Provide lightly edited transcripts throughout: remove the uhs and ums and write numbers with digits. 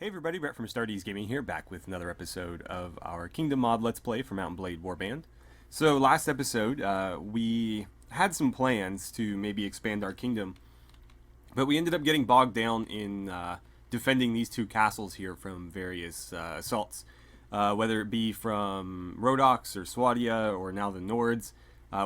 Hey everybody, Brett from AstartesGaming here, back with another episode of our Kingdom Mod Let's Play for Mount & Blade Warband. So last episode, we had some plans to maybe expand our kingdom, but we ended up getting bogged down in defending these two castles here from various assaults, whether it be from Rhodoks or Swadia or now the Nords.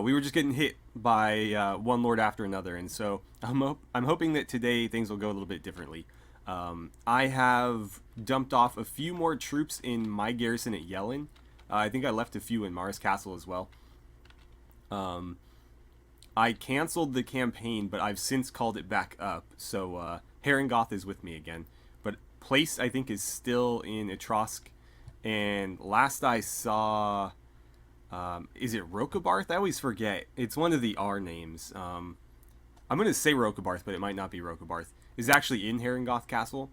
We were just getting hit by one lord after another, and so I'm hoping that today things will go a little bit differently. I have dumped off a few more troops in my garrison at Yellin. I think I left a few in Mars Castle as well. I canceled the campaign, but I've since called it back up. So Harengoth is with me again. But place, I think, is still in Etrosk. And last I saw... is it Rokabarth? I always forget. It's one of the R names. I'm going to say Rokabarth, but it might not be Rokabarth. Is actually in Harengoth Castle.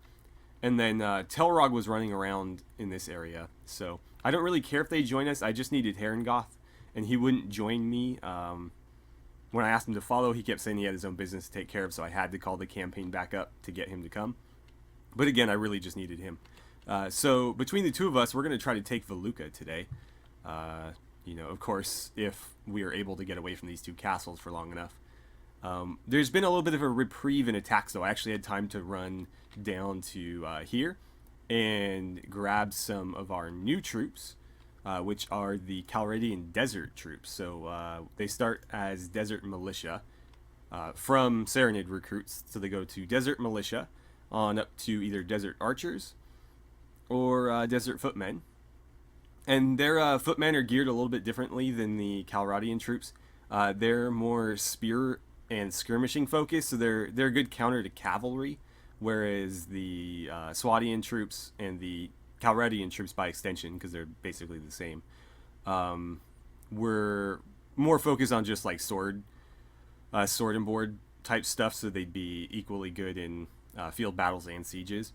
And then Telrog was running around in this area. So I don't really care if they join us. I just needed Harengoth. And he wouldn't join me. When I asked him to follow, he kept saying he had his own business to take care of. So I had to call the campaign back up to get him to come. But again, I really just needed him. So between the two of us, we're going to try to take Veluca today. You know, of course, if we are able to get away from these two castles for long enough. There's been a little bit of a reprieve in attacks, though. I actually had time to run down to here and grab some of our new troops, which are the Calradian Desert troops. So they start as Desert Militia from Serenid recruits. So they go to Desert Militia on up to either Desert Archers or Desert Footmen. And their footmen are geared a little bit differently than the Calradian troops. They're more spear and skirmishing focused, so they're a good counter to cavalry, whereas the Swadian troops and the Calradian troops, by extension, because they're basically the same, were more focused on just like sword and board type stuff, so they'd be equally good in field battles and sieges.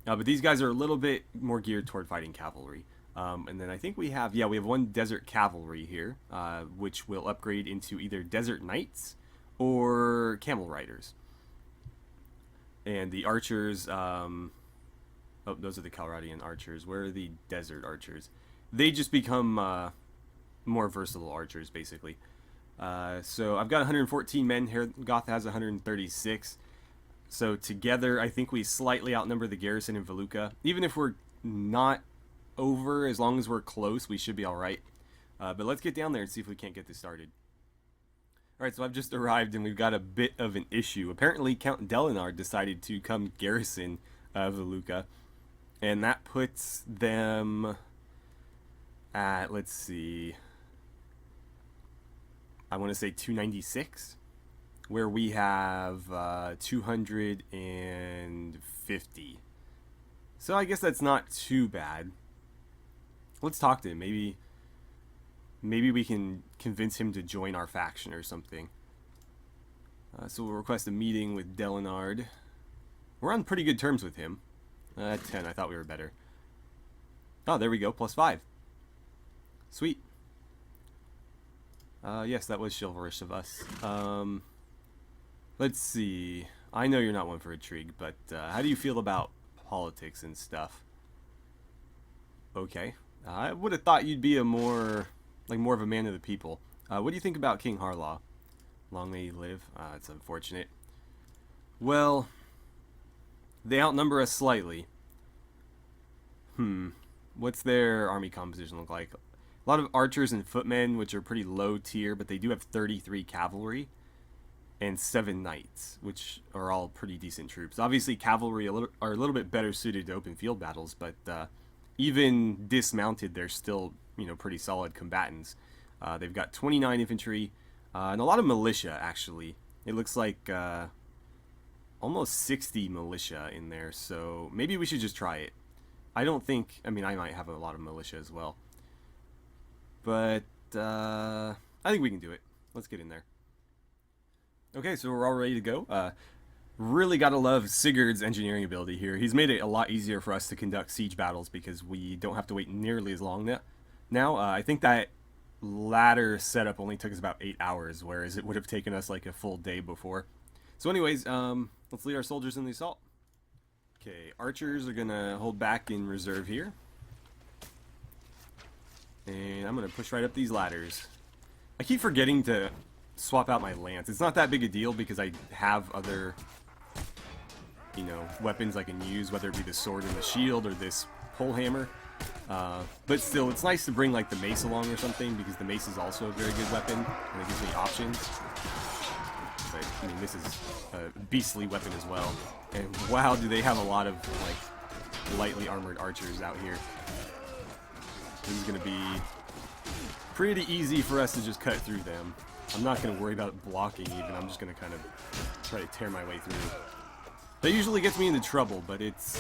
But these guys are a little bit more geared toward fighting cavalry. And then I think we have one Desert Cavalry here, which will upgrade into either Desert Knights or Camel Riders. And the Archers, those are the Calradian Archers. Where are the Desert Archers? They just become more versatile archers, basically. So I've got 114 men here. Goth has 136. So together, I think we slightly outnumber the garrison in Veluca. Even if we're not over, as long as we're close, we should be alright. But let's get down there and see if we can't get this started. Alright, so I've just arrived and we've got a bit of an issue. Apparently Count Delinard decided to come garrison Veluca, and that puts them at, let's see, I want to say 296, where we have 250. So I guess that's not too bad. Let's talk to him. Maybe we can convince him to join our faction or something. So we'll request a meeting with Delinard. We're on pretty good terms with him. 10, I thought we were better. Oh, there we go, +5. Sweet. Yes, that was chivalrous of us. Let's see. I know you're not one for intrigue, but how do you feel about politics and stuff? Okay. I would have thought you'd be more of a man of the people. What do you think about King Harlaw? Long may he live. It's unfortunate. Well, they outnumber us slightly. What's their army composition look like? A lot of archers and footmen, which are pretty low tier, but they do have 33 cavalry and 7 knights, which are all pretty decent troops. Obviously, cavalry are a little bit better suited to open field battles, but even dismounted, they're still, pretty solid combatants. They've got 29 infantry and a lot of militia, actually. It looks like almost 60 militia in there, so maybe we should just try it. I might have a lot of militia as well. But I think we can do it. Let's get in there. Okay, so we're all ready to go. Really gotta love Sigurd's engineering ability here. He's made it a lot easier for us to conduct siege battles because we don't have to wait nearly as long now. I think that ladder setup only took us about 8 hours, whereas it would have taken us like a full day before. So anyways, let's lead our soldiers in the assault. Okay, archers are gonna hold back in reserve here. And I'm gonna push right up these ladders. I keep forgetting to swap out my lance. It's not that big a deal because I have other, you know, weapons I can use, whether it be the sword and the shield or this pole hammer. But still, it's nice to bring like the mace along or something, because the mace is also a very good weapon and it gives me options. But I mean, this is a beastly weapon as well. And wow, do they have a lot of like lightly armored archers out here. This is going to be pretty easy for us to just cut through them. I'm not going to worry about blocking even. I'm just going to kind of try to tear my way through. That usually gets me into trouble, but it's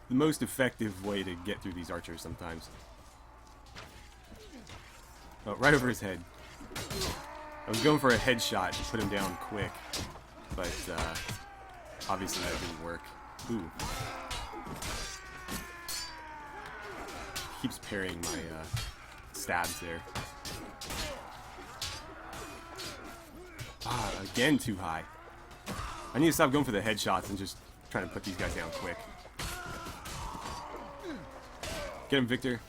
the most effective way to get through these archers sometimes. Oh, right over his head. I was going for a headshot to put him down quick, but obviously that didn't work. Ooh. Keeps parrying my stabs there. Ah, again too high. I need to stop going for the headshots and just trying to put these guys down quick. Get him, Victor.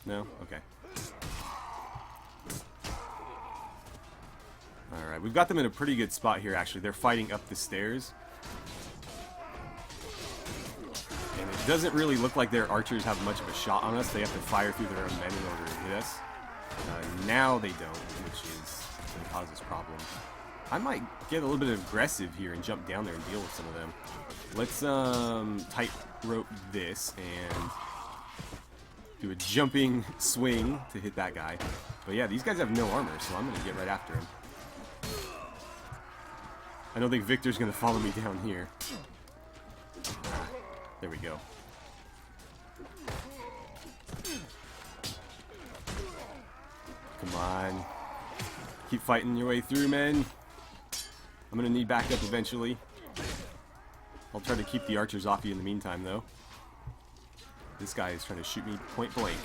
No? Okay. Alright, we've got them in a pretty good spot here, actually. They're fighting up the stairs. And it doesn't really look like their archers have much of a shot on us. They have to fire through their own men in order to hit us. Now they don't, which is going to cause us problems. I might get a little bit aggressive here and jump down there and deal with some of them. Let's tightrope this and do a jumping swing to hit that guy. But yeah, these guys have no armor, so I'm going to get right after him. I don't think Victor's going to follow me down here. There we go. Come on. Keep fighting your way through, men. I'm going to need backup eventually. I'll try to keep the archers off you in the meantime, though. This guy is trying to shoot me point blank.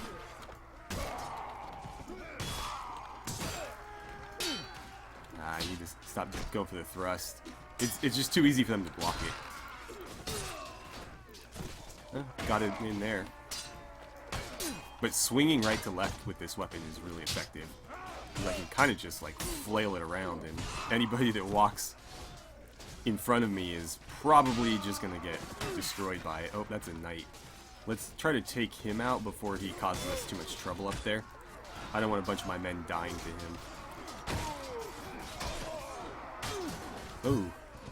I need to stop going for the thrust. It's just too easy for them to block it. Got it in there. But swinging right to left with this weapon is really effective. I can kind of just like flail it around, and anybody that walks in front of me is probably just going to get destroyed by it. Oh, that's a knight. Let's try to take him out before he causes us too much trouble up there. I don't want a bunch of my men dying to him.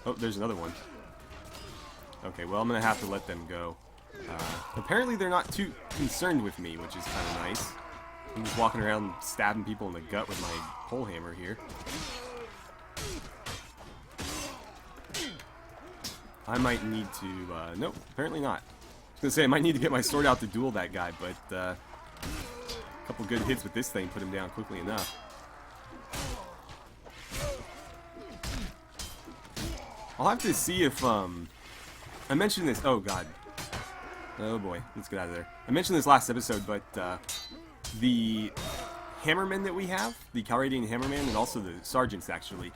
Oh, there's another one. Okay, well, I'm going to have to let them go. Apparently they're not too concerned with me, which is kind of nice. I'm just walking around stabbing people in the gut with my pole hammer here. I might need to, nope, apparently not. I was going to say I might need to get my sword out to duel that guy, but a couple good hits with this thing put him down quickly enough. I'll have to see if, I mentioned this, oh god. Oh boy, let's get out of there. I mentioned this last episode, but the hammermen that we have, the Calradian hammermen, and also the sergeants actually,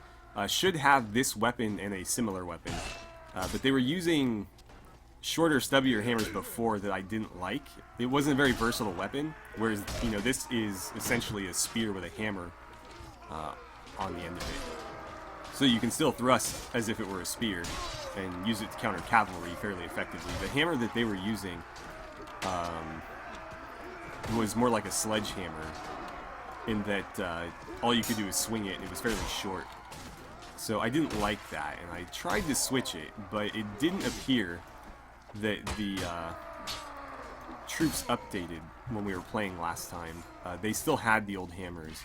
should have this weapon and a similar weapon. But they were using shorter, stubbier hammers before that I didn't like. It wasn't a very versatile weapon, whereas, you know, this is essentially a spear with a hammer on the end of it. So you can still thrust as if it were a spear and use it to counter cavalry fairly effectively. The hammer that they were using was more like a sledgehammer, in that all you could do is swing it, and it was fairly short. So I didn't like that, and I tried to switch it, but it didn't appear that the troops updated when we were playing last time. They still had the old hammers,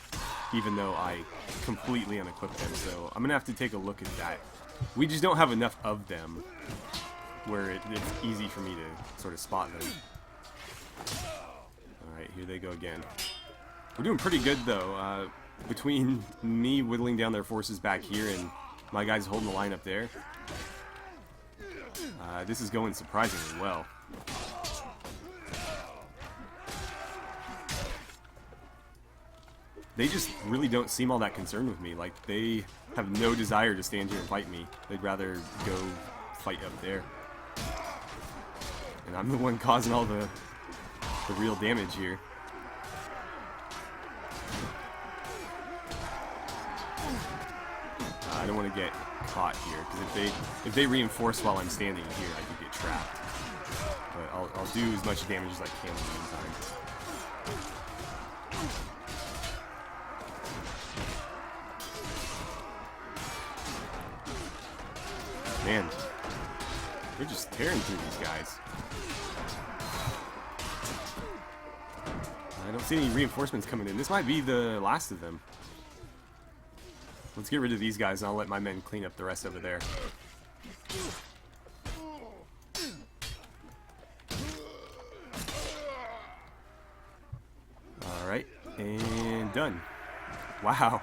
even though I completely unequipped them, so I'm going to have to take a look at that. We just don't have enough of them where it's easy for me to sort of spot them. Alright, here they go again. We're doing pretty good, though. Between me whittling down their forces back here and my guys holding the line up there, this is going surprisingly well. They just really don't seem all that concerned with me. Like, they have no desire to stand here and fight me. They'd rather go fight up there. And I'm the one causing all the real damage here. I don't want to get caught here, because if they reinforce while I'm standing here, I could get trapped. But I'll do as much damage as I can in the meantime. Man, they're just tearing through these guys. I don't see any reinforcements coming in. This might be the last of them. Let's get rid of these guys and I'll let my men clean up the rest over there. Alright, and done. Wow.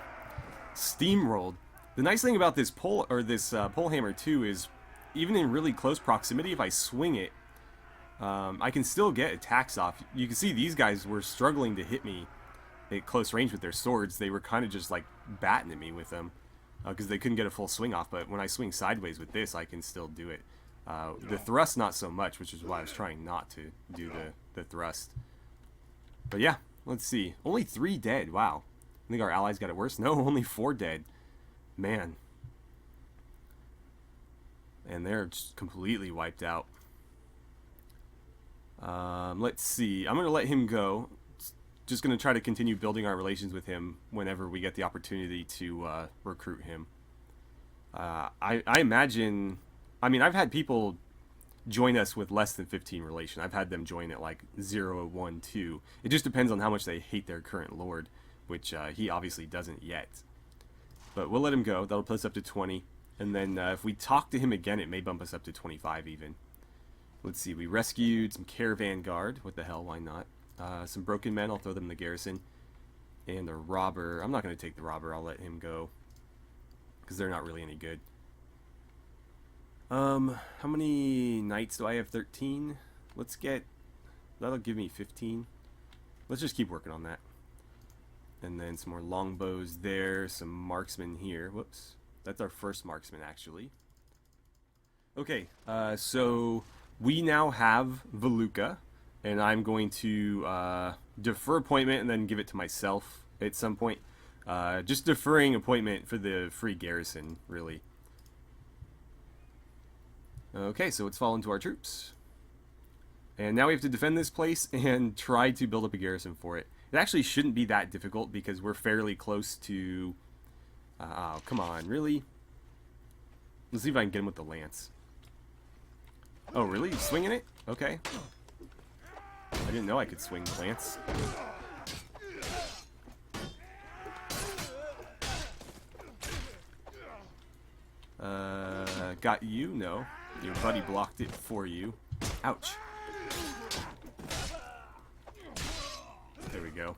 Steamrolled. The nice thing about this pole hammer too is even in really close proximity, if I swing it, I can still get attacks off. You can see these guys were struggling to hit me at close range with their swords. They were kind of just like batting at me with them because they couldn't get a full swing off. But when I swing sideways with this, I can still do it. The thrust not so much, which is why I was trying not to do the thrust. But yeah, let's see. Only 3 dead. Wow. I think our allies got it worse. No, only 4 dead. Man. And they're just completely wiped out. Let's see. I'm going to let him go. Just going to try to continue building our relations with him whenever we get the opportunity to recruit him. I imagine... I mean, I've had people join us with less than 15 relation. I've had them join at like 0, 1, 2. It just depends on how much they hate their current lord, which he obviously doesn't yet. But we'll let him go. That'll put us up to 20. And then if we talk to him again, it may bump us up to 25 even. Let's see. We rescued some caravan guard. What the hell? Why not? Some broken men. I'll throw them in the garrison. And a robber. I'm not going to take the robber. I'll let him go. Because they're not really any good. How many knights do I have? 13? Let's get... That'll give me 15. Let's just keep working on that. And then some more longbows there. Some marksmen here. Whoops. That's our first marksman, actually. Okay, so we now have Veluca. And I'm going to defer appointment and then give it to myself at some point. Just deferring appointment for the free garrison, really. Okay, so it's fallen to our troops. And now we have to defend this place and try to build up a garrison for it. It actually shouldn't be that difficult because we're fairly close to... oh, come on, really? Let's see if I can get him with the lance. Oh, really? He's swinging it? Okay. I didn't know I could swing the lance. Got you? No. Your buddy blocked it for you. Ouch. There we go.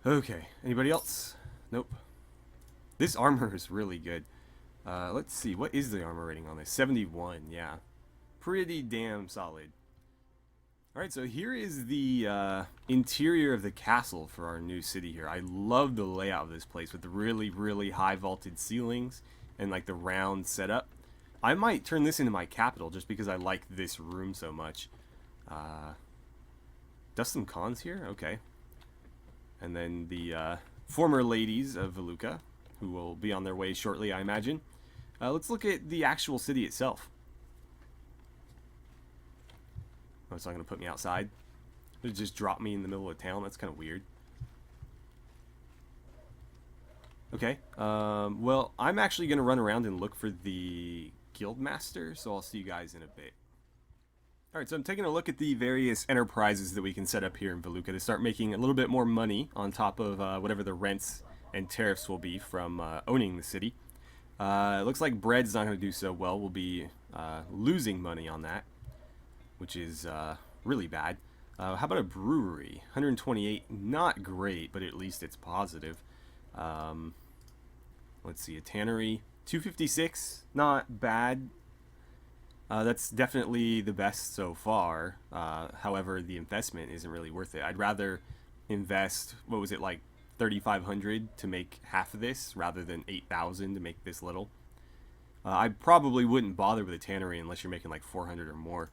Okay. Anybody else? Nope. This armor is really good. Let's see. What is the armor rating on this? 71. Yeah. Pretty damn solid. Alright, so here is the interior of the castle for our new city here. I love the layout of this place with the really, really high vaulted ceilings and like the round setup. I might turn this into my capital just because I like this room so much. Dust some cons here? Okay. And then the former ladies of Veluca, who will be on their way shortly, I imagine. Let's look at the actual city itself. Oh, it's not going to put me outside. It just dropped me in the middle of town. That's kind of weird. Okay. Well, I'm actually going to run around and look for the guildmaster, so I'll see you guys in a bit. Alright, so I'm taking a look at the various enterprises that we can set up here in Veluca to start making a little bit more money on top of whatever the rents and tariffs will be from owning the city. It looks like bread's not going to do so well. We'll be losing money on that, which is really bad. How about a brewery? 128, not great, but at least it's positive. Let's see, a tannery, 256, not bad. That's definitely the best so far. However, the investment isn't really worth it. I'd rather invest, what was it, like 3,500 to make half of this rather than 8,000 to make this little. I probably wouldn't bother with a tannery unless you're making like 400 or more.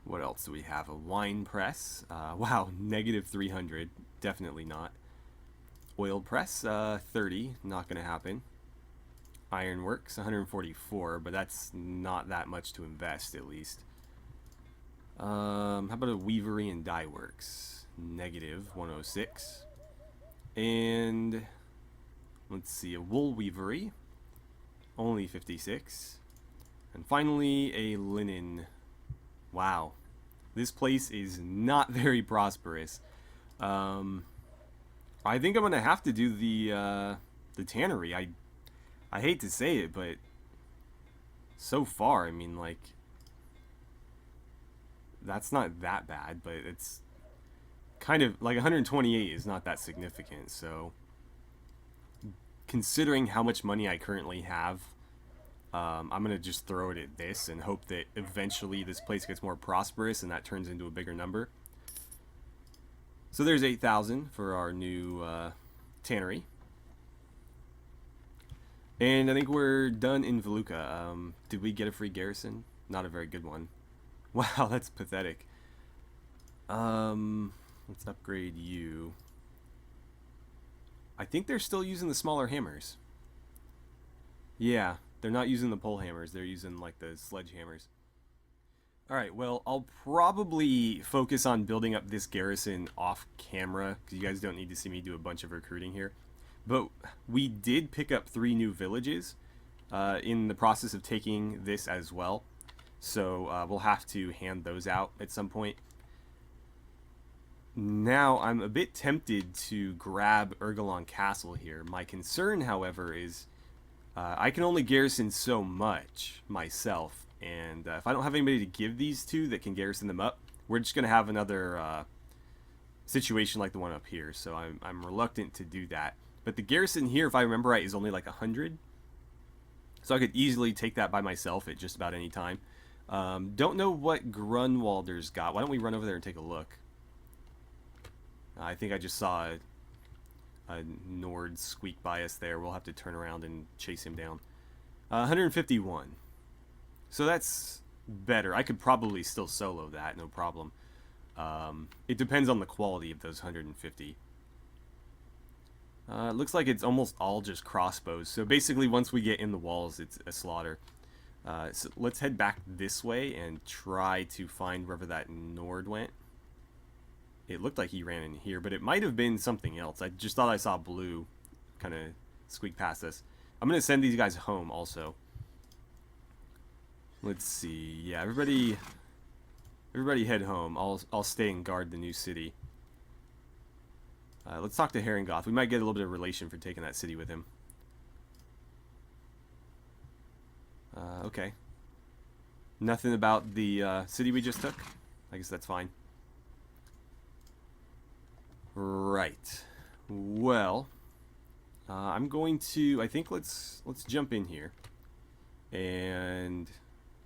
What else do we have? A wine press. Wow, negative 300. Definitely not. Oil press, 30. Not going to happen. Ironworks, 144, but that's not that much to invest, at least. How about a weavery and dye works? Negative 106. And let's see, a wool weavery, only 56. And finally, a linen. Wow, this place is not very prosperous. I think I'm gonna have to do the tannery. I hate to say it, but so far, I mean, like, that's not that bad, but it's kind of like 128 is not that significant. So considering how much money I currently have, I'm gonna just throw it at this and hope that eventually this place gets more prosperous and that turns into a bigger number. So there's 8,000 for our new tannery. And I think we're done in Veluca. Did we get a free garrison? Not a very good one. Wow, that's pathetic. Let's upgrade you. I think they're still using the smaller hammers. Yeah, they're not using the pole hammers. They're using like the sledgehammers. Alright, well, I'll probably focus on building up this garrison off camera, because you guys don't need to see me do a bunch of recruiting here. But we did pick up 3 new villages in the process of taking this as well. So we'll have to hand those out at some point. Now, I'm a bit tempted to grab Ergalon Castle here. My concern, however, is I can only garrison so much myself. And if I don't have anybody to give these to that can garrison them up, we're just going to have another situation like the one up here. So I'm reluctant to do that. But the garrison here, if I remember right, is only like 100. So I could easily take that by myself at just about any time. Don't know what Grunwalder's got. Why don't we run over there and take a look? I think I just saw a Nord squeak by us there. We'll have to turn around and chase him down. 151. So that's better. I could probably still solo that, no problem. It depends on the quality of those 150. It looks like it's almost all just crossbows. So basically, once we get in the walls, it's a slaughter. So let's head back this way and try to find wherever that Nord went. It looked like he ran in here, but it might have been something else. I just thought I saw blue kind of squeak past us. I'm going to send these guys home also. Let's see. Yeah, everybody head home. I'll stay and guard the new city. Let's talk to Herringoth. We might get a little bit of relation for taking that city with him. Okay. Nothing about the city we just took? I guess that's fine. Right. Well, I'm going to... I think let's jump in here. And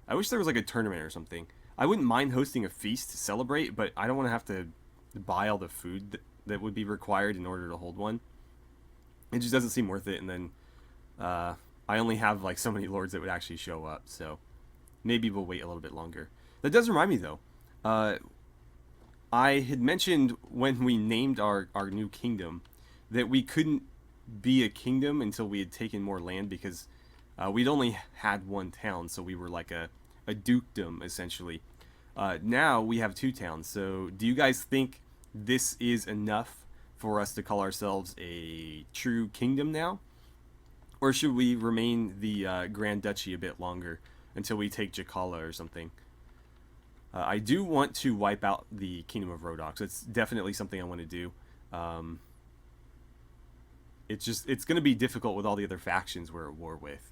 I wish there was like a tournament or something. I wouldn't mind hosting a feast to celebrate, but I don't want to have to buy all the food that would be required in order to hold one. It just doesn't seem worth it, and then I only have like so many lords that would actually show up, so maybe we'll wait a little bit longer. That does remind me though, I had mentioned when we named our new kingdom that we couldn't be a kingdom until we had taken more land, because we'd only had one town, so we were like a dukedom essentially. Now we have 2 towns, so do you guys think this is enough for us to call ourselves a true kingdom now? Or should we remain the Grand Duchy a bit longer until we take Jakala or something? I do want to wipe out the Kingdom of Rhodox. It's definitely something I want to do. It's going to be difficult with all the other factions we're at war with.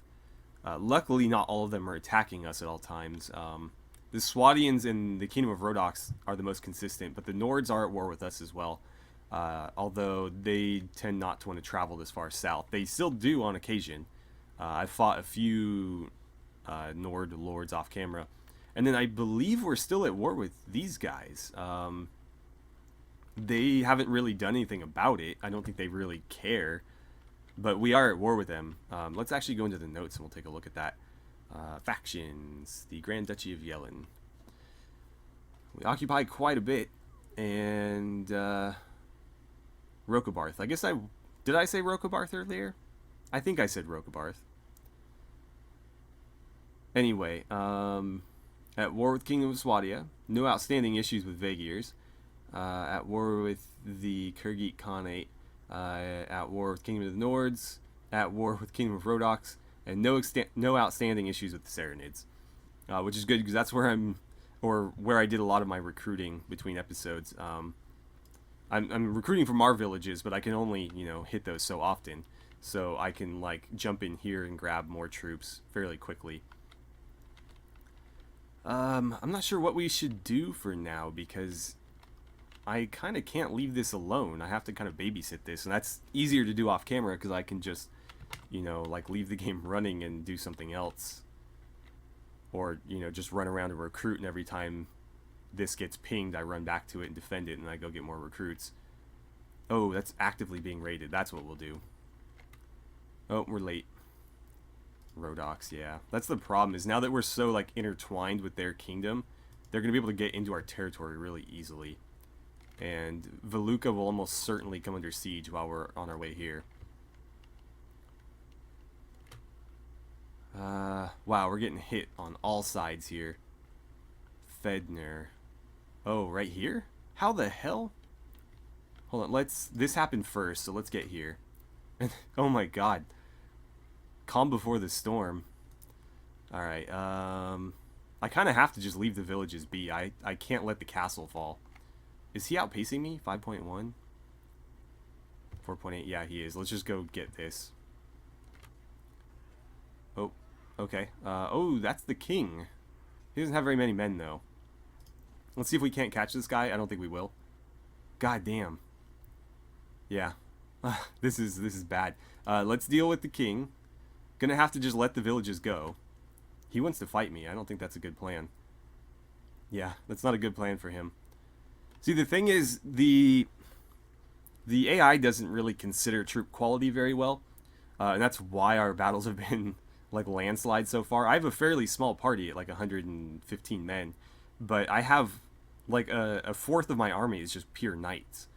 Luckily, not all of them are attacking us at all times. The Swadians and the Kingdom of Rhodox are the most consistent, but the Nords are at war with us as well. Although they tend not to want to travel this far south. They still do on occasion. I've fought a few Nord lords off camera. And then I believe we're still at war with these guys. They haven't really done anything about it. I don't think they really care. But we are at war with them. Let's actually go into the notes and we'll take a look at that. Factions. The Grand Duchy of Yellen. We occupy quite a bit. And Rokabarth. I guess did I say Rokabarth earlier? I think I said Rokabarth. Anyway, at war with Kingdom of Swadia. No outstanding issues with Vagirs. At war with the Kyrgyz Khanate. At war with Kingdom of the Nords. At war with Kingdom of Rhodoks. And no outstanding issues with the Saranids. Which is good because that's where where I did a lot of my recruiting between episodes. I'm recruiting from our villages, but I can only, hit those so often. So I can, jump in here and grab more troops fairly quickly. I'm not sure what we should do for now, because I kind of can't leave this alone. I have to kind of babysit this, and that's easier to do off camera, because I can just, leave the game running and do something else. Or, just run around and recruit, and every time this gets pinged, I run back to it and defend it, and I go get more recruits. Oh, that's actively being raided. That's what we'll do. Oh, we're late. Rhodoks, yeah. That's the problem, is now that we're so, intertwined with their kingdom, they're going to be able to get into our territory really easily. And Veluca will almost certainly come under siege while we're on our way here. Wow, we're getting hit on all sides here. Fedner. Oh, right here? How the hell? Hold on, this happened first, so let's get here. Oh my god. Calm before the storm. Alright, I kind of have to just leave the villages be. I can't let the castle fall. Is he outpacing me? 5.1? 4.8? Yeah, he is. Let's just go get this. Oh, okay. Oh, that's the king. He doesn't have very many men, though. Let's see if we can't catch this guy. I don't think we will. God damn. Yeah. This is bad. Let's deal with the king. Gonna have to just let the villages go. He wants to fight me. I don't think that's a good plan. Yeah, that's not a good plan for him. See, the thing is, the AI doesn't really consider troop quality very well. And that's why our battles have been, landslides so far. I have a fairly small party at, 115 men. But I have, a fourth of my army is just pure knights.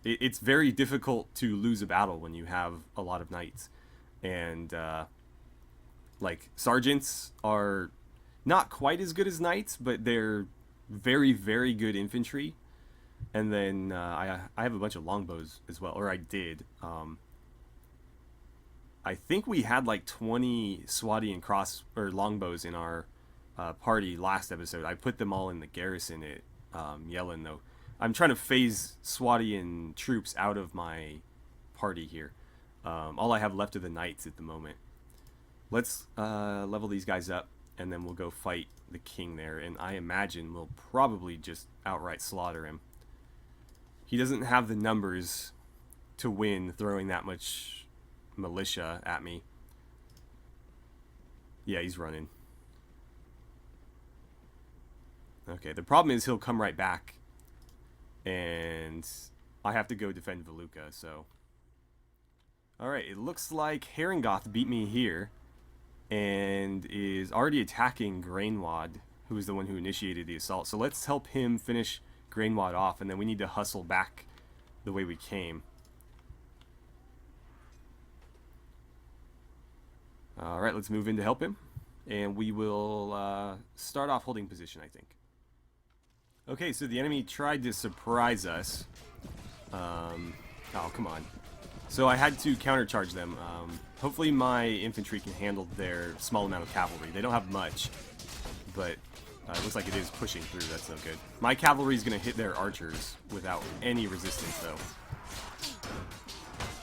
It's very difficult to lose a battle when you have a lot of knights. And, sergeants are not quite as good as knights, but they're very, very good infantry. And then I have a bunch of longbows as well, or I did. I think we had 20 Swadian longbows in our party last episode. I put them all in the garrison at Yellen, though. I'm trying to phase Swadian troops out of my party here. All I have left are the knights at the moment. Let's level these guys up, and then we'll go fight the king there. And I imagine we'll probably just outright slaughter him. He doesn't have the numbers to win throwing that much militia at me. Yeah, he's running. Okay, the problem is he'll come right back. And I have to go defend Veluca, so... Alright, it looks like Haringoth beat me here. And is already attacking Grainwad, who is the one who initiated the assault. So let's help him finish Grainwad off, and then we need to hustle back the way we came. Alright, let's move in to help him. And we will start off holding position, I think. Okay, so the enemy tried to surprise us. Oh, come on. So I had to countercharge them. Hopefully my infantry can handle their small amount of cavalry. They don't have much, but it looks like it is pushing through. That's no good. My cavalry is going to hit their archers without any resistance, though.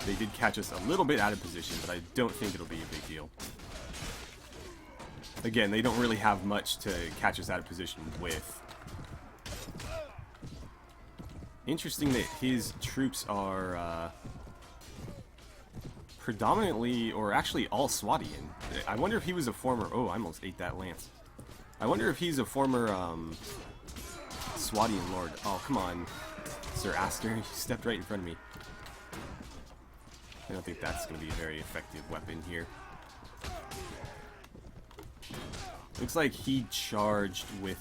They did catch us a little bit out of position, but I don't think it'll be a big deal. Again, they don't really have much to catch us out of position with. Interesting that his troops are predominantly, or actually all Swadian. I wonder if he was a former... Oh, I almost ate that lance. I wonder if he's a former Swadian lord. Oh, come on, Sir Aster. You stepped right in front of me. I don't think that's going to be a very effective weapon here. Looks like he charged with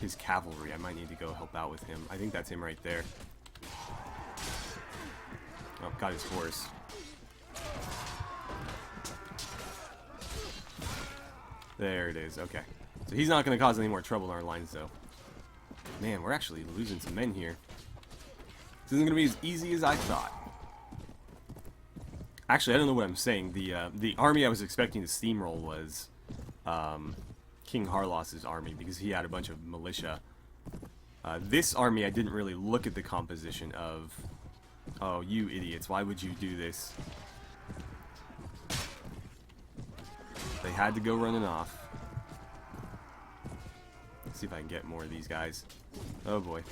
his cavalry. I might need to go help out with him. I think that's him right there. Oh, got his horse. There it is. Okay. So he's not going to cause any more trouble in our lines, though. Man, we're actually losing some men here. This isn't going to be as easy as I thought. Actually, I don't know what I'm saying. The army I was expecting to steamroll was King Harlos's army, because he had a bunch of militia. This army, I didn't really look at the composition of... Oh, you idiots. Why would you do this? They had to go running off. Let's see if I can get more of these guys. Oh boy.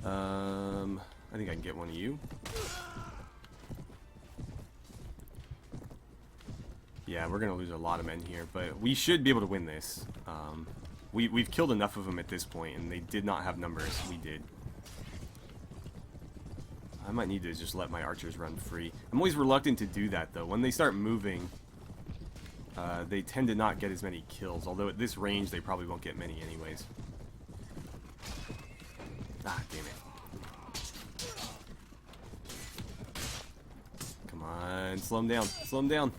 I think I can get one of you. Yeah, we're gonna lose a lot of men here, but we should be able to win this. We've killed enough of them at this point, and they did not have numbers. We did. I might need to just let my archers run free. I'm always reluctant to do that, though. When they start moving, they tend to not get as many kills. Although at this range, they probably won't get many anyways. Ah, damn it. Come on, slow him down. Slow him down.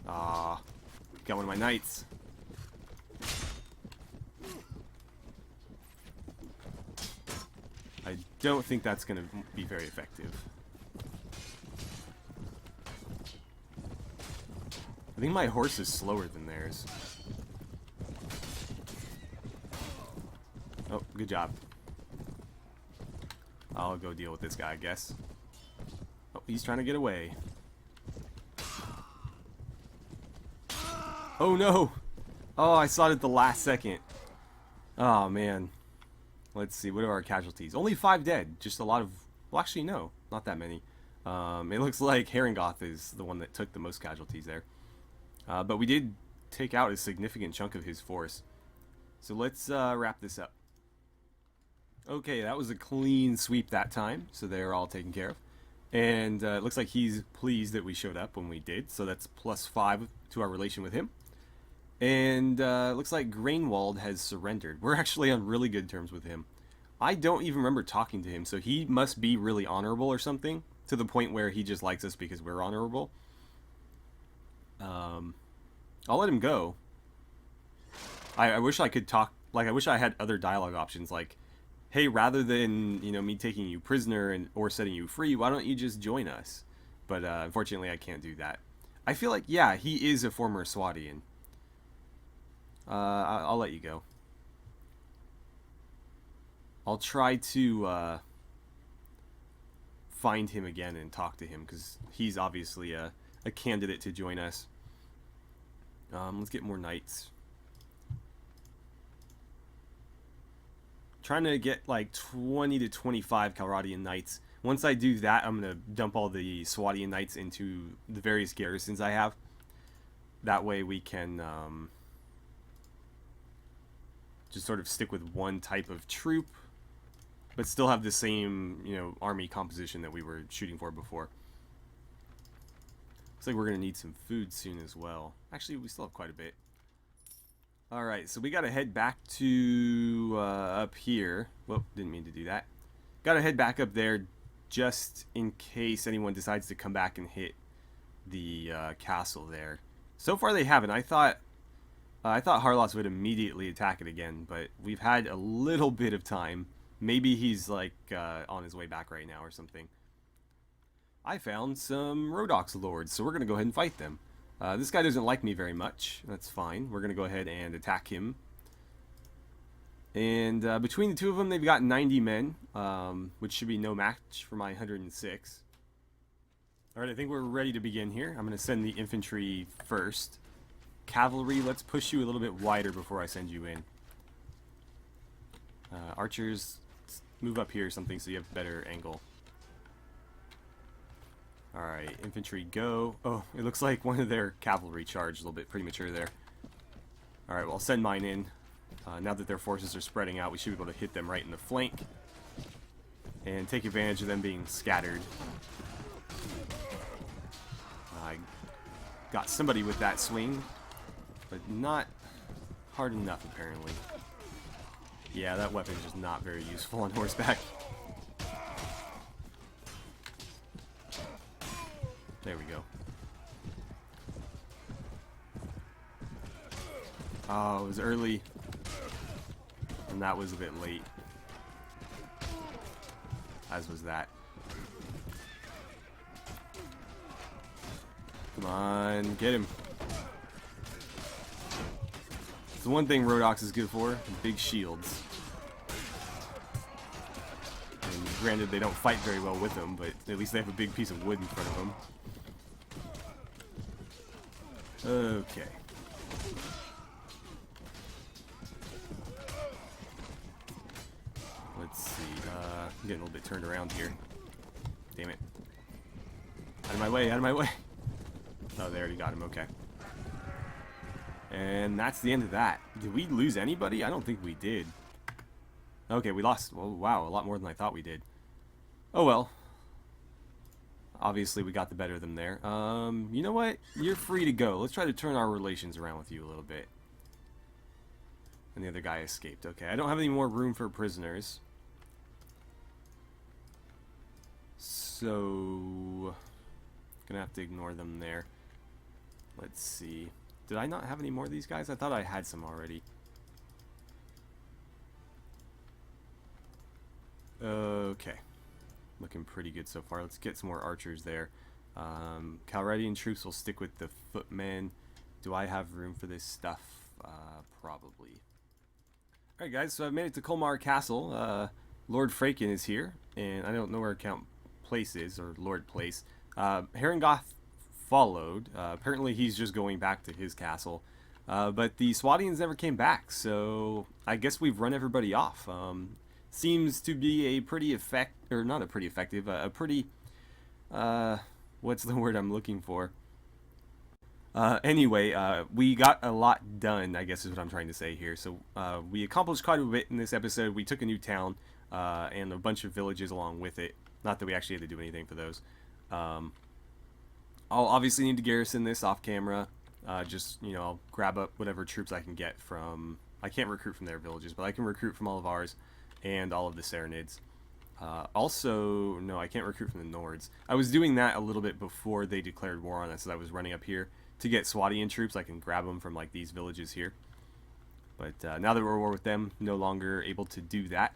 Ah, got one of my knights. I don't think that's going to be very effective. I think my horse is slower than theirs. Oh, good job. I'll go deal with this guy, I guess. Oh, he's trying to get away. Oh no! Oh, I saw it at the last second. Oh man. Let's see, what are our casualties? Only 5 dead. Just a lot of... Well, actually, no. Not that many. It looks like Haringoth is the one that took the most casualties there. But we did take out a significant chunk of his force. So let's wrap this up. Okay, that was a clean sweep that time. So they're all taken care of. And it looks like he's pleased that we showed up when we did. So that's +5 to our relation with him. And it looks like Grainwald has surrendered. We're actually on really good terms with him. I don't even remember talking to him, so he must be really honorable or something, to the point where he just likes us because we're honorable. I'll let him go. I wish I could talk, like, I wish I had other dialogue options, like, hey, rather than, you know, me taking you prisoner or setting you free, why don't you just join us? But unfortunately, I can't do that. I feel like, yeah, he is a former Swadian. I'll let you go. I'll try to find him again and talk to him, because he's obviously a candidate to join us. Let's get more knights. Trying to get like 20 to 25 Kalradian knights. Once I do that, I'm going to dump all the Swadian knights into the various garrisons I have. That way we can... just sort of stick with one type of troop, but still have the same, you know, army composition that we were shooting for before. Looks like we're going to need some food soon as well. Actually, we still have quite a bit. Alright, so we got to head back to up here. Whoop, didn't mean to do that. Got to head back up there just in case anyone decides to come back and hit the castle there. So far they haven't. I thought Harlos would immediately attack it again, but we've had a little bit of time. Maybe he's like on his way back right now or something. I found some Rhodox lords, so we're going to go ahead and fight them. This guy doesn't like me very much. That's fine. We're going to go ahead and attack him. And between the two of them, they've got 90 men, which should be no match for my 106. Alright, I think we're ready to begin here. I'm going to send the infantry first. Cavalry, let's push you a little bit wider before I send you in. Archers, move up here or something so you have better angle. Alright, infantry, go. Oh, it looks like one of their cavalry charged a little bit premature there. Alright, well, I'll send mine in. Now that their forces are spreading out, we should be able to hit them right in the flank and take advantage of them being scattered. I got somebody with that swing, but not hard enough apparently. Yeah, that weapon is just not very useful on horseback. There we go. Oh, it was early. And that was a bit late. As was that. Come on, get him. It's the one thing Rhodox is good for, big shields. And granted, they don't fight very well with them, but at least they have a big piece of wood in front of them. Okay. Let's see. I'm getting a little bit turned around here. Damn it. Out of my way, out of my way. Oh, they already got him. Okay. And that's the end of that. Did we lose anybody? I don't think we did. Okay, we lost. Oh, wow, a lot more than I thought we did. Oh, well. Obviously, we got the better of them there. You know what? You're free to go. Let's try to turn our relations around with you a little bit. And the other guy escaped. Okay, I don't have any more room for prisoners. So, gonna have to ignore them there. Let's see. Did I not have any more of these guys? I thought I had some already. Okay. Looking pretty good so far. Let's get some more archers there. Calredian troops will stick with the footmen. Do I have room for this stuff? Probably. Alright guys, so I've made it to Colmar Castle. Lord Fraken is here, and I don't know where Count Place is, or Lord Place. Harengoth followed. Apparently he's just going back to his castle. But the Swadians never came back, so I guess we've run everybody off. Seems to be a pretty a pretty, what's the word I'm looking for? Anyway, we got a lot done, I guess is what I'm trying to say here. So, we accomplished quite a bit in this episode. We took a new town, and a bunch of villages along with it. Not that we actually had to do anything for those. I'll obviously need to garrison this off camera. Just, you know, I'll grab up whatever troops I can get from... I can't recruit from their villages, but I can recruit from all of ours and all of the Saranids. Also, no, I can't recruit from the Nords. I was doing that a little bit before they declared war on us, so I was running up here to get Swadian troops. I can grab them from, like, these villages here. But now that we're at war with them, no longer able to do that.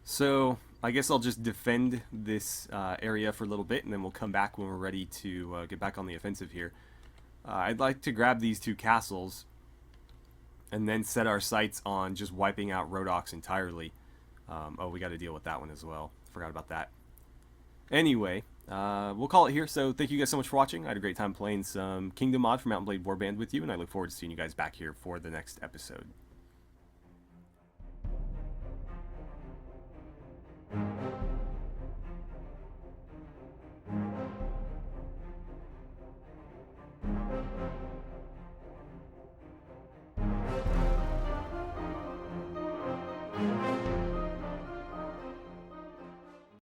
So, I guess I'll just defend this area for a little bit, and then we'll come back when we're ready to get back on the offensive here. I'd like to grab these two castles and then set our sights on just wiping out Rhodox entirely. Oh, we got to deal with that one as well. Forgot about that. Anyway, we'll call it here. So thank you guys so much for watching. I had a great time playing some Kingdom mod from Mount & Blade Warband with you, and I look forward to seeing you guys back here for the next episode.